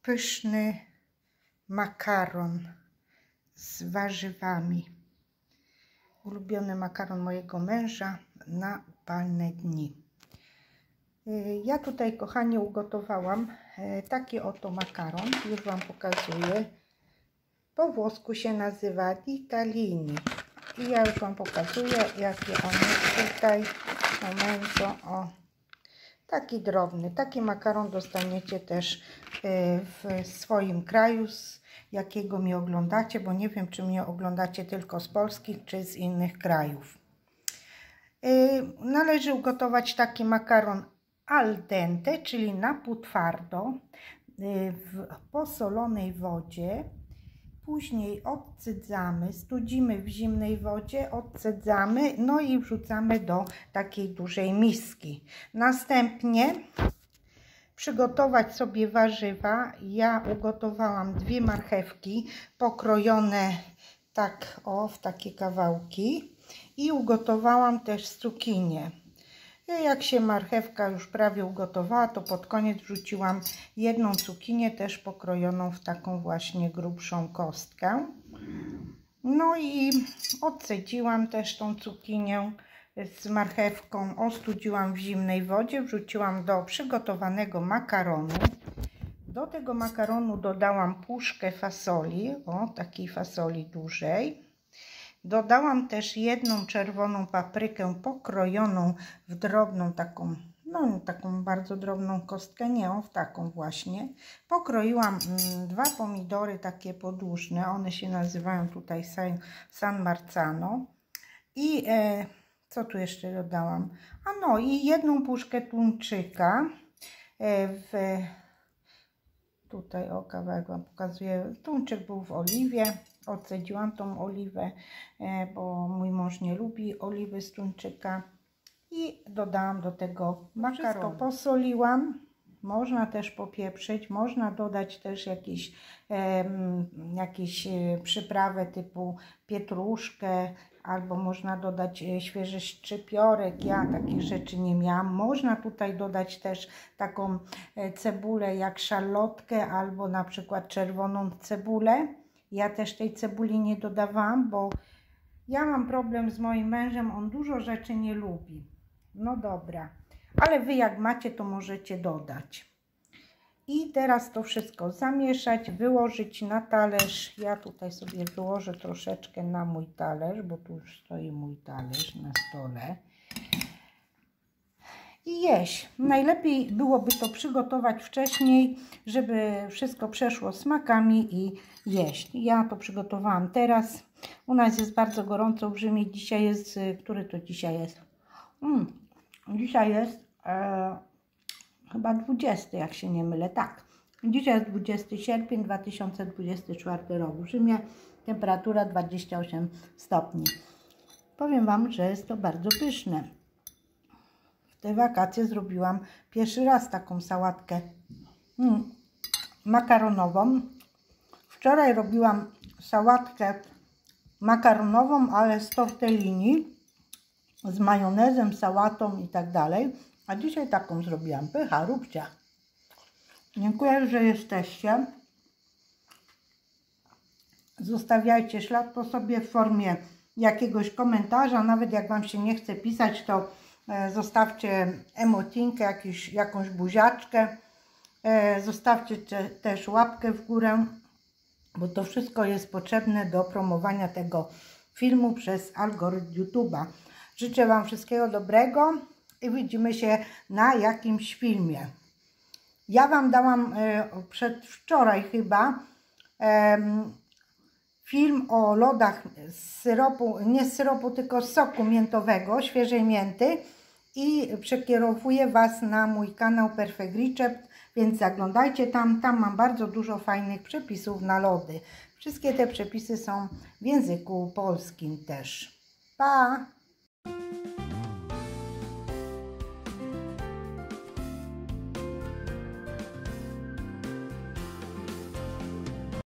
pyszny makaron z warzywami. Ulubiony makaron mojego męża na upalne dni. Ja tutaj, kochani, ugotowałam taki oto makaron. Już Wam pokazuję. Po włosku się nazywa ditalini. I ja już Wam pokazuję, jaki on jest tutaj. O, taki drobny. Taki makaron dostaniecie też w swoim kraju, z jakiego mnie oglądacie, bo nie wiem, czy mnie oglądacie tylko z Polski, czy z innych krajów. Należy ugotować taki makaron al dente, czyli na półtwardo, w posolonej wodzie. Później odcydzamy, studzimy w zimnej wodzie, odcydzamy, no i wrzucamy do takiej dużej miski. Następnie przygotować sobie warzywa. Ja ugotowałam 2 marchewki pokrojone tak w takie kawałki i ugotowałam też cukinię. Jak się marchewka już prawie ugotowała, to pod koniec wrzuciłam 1 cukinię, też pokrojoną w taką właśnie grubszą kostkę. No i odcedziłam też tą cukinię z marchewką, ostudziłam w zimnej wodzie, wrzuciłam do przygotowanego makaronu. Do tego makaronu dodałam puszkę fasoli, takiej fasoli dużej. Dodałam też 1 czerwoną paprykę pokrojoną w drobną taką, taką bardzo drobną kostkę, w taką właśnie. Pokroiłam 2 pomidory takie podłużne, one się nazywają tutaj San Marzano. I co tu jeszcze dodałam? I 1 puszkę tuńczyka. Tutaj kawałek Wam pokazuję. Tuńczyk był w oliwie. Odcedziłam tą oliwę, bo mój mąż nie lubi oliwy z tuńczyka. I dodałam do tego makaronu. Wszystko posoliłam. Można też popieprzyć. Można dodać też jakieś przyprawę typu pietruszkę, albo można dodać świeży szczypiorek. Ja takich rzeczy nie miałam. Można tutaj dodać też taką cebulę jak szalotkę, albo na przykład czerwoną cebulę. Ja też tej cebuli nie dodawałam, bo ja mam problem z moim mężem, on dużo rzeczy nie lubi. No dobra, ale Wy jak macie, to możecie dodać. I teraz to wszystko zamieszać, wyłożyć na talerz. Ja tutaj sobie wyłożę troszeczkę na mój talerz, bo tu już stoi mój talerz na stole. I jeść. Najlepiej byłoby to przygotować wcześniej, żeby wszystko przeszło smakami i jeść. Ja to przygotowałam teraz. U nas jest bardzo gorąco w Rzymie. Dzisiaj jest, który to dzisiaj jest? Dzisiaj jest chyba 20, jak się nie mylę. Tak. Dzisiaj jest 20 sierpień 2024 rok. W Rzymie temperatura 28 stopni. Powiem Wam, że jest to bardzo pyszne. W te wakacje zrobiłam pierwszy raz taką sałatkę makaronową. Wczoraj robiłam sałatkę makaronową, ale z tortellini, z majonezem, sałatą i tak dalej. A dzisiaj taką zrobiłam. Pycha, róbcie. Dziękuję, że jesteście. Zostawiajcie ślad po sobie w formie jakiegoś komentarza. Nawet jak Wam się nie chce pisać, to zostawcie emotinkę, jakąś buziaczkę. Zostawcie też łapkę w górę, bo to wszystko jest potrzebne do promowania tego filmu przez algorytm YouTube'a. Życzę Wam wszystkiego dobrego i widzimy się na jakimś filmie. Ja Wam dałam przedwczoraj chyba film o lodach z syropu, nie z syropu, tylko z soku miętowego, świeżej mięty, i przekierowuję Was na mój kanał Perfect Recept, więc zaglądajcie tam. Tam mam bardzo dużo fajnych przepisów na lody. Wszystkie te przepisy są w języku polskim też. Pa!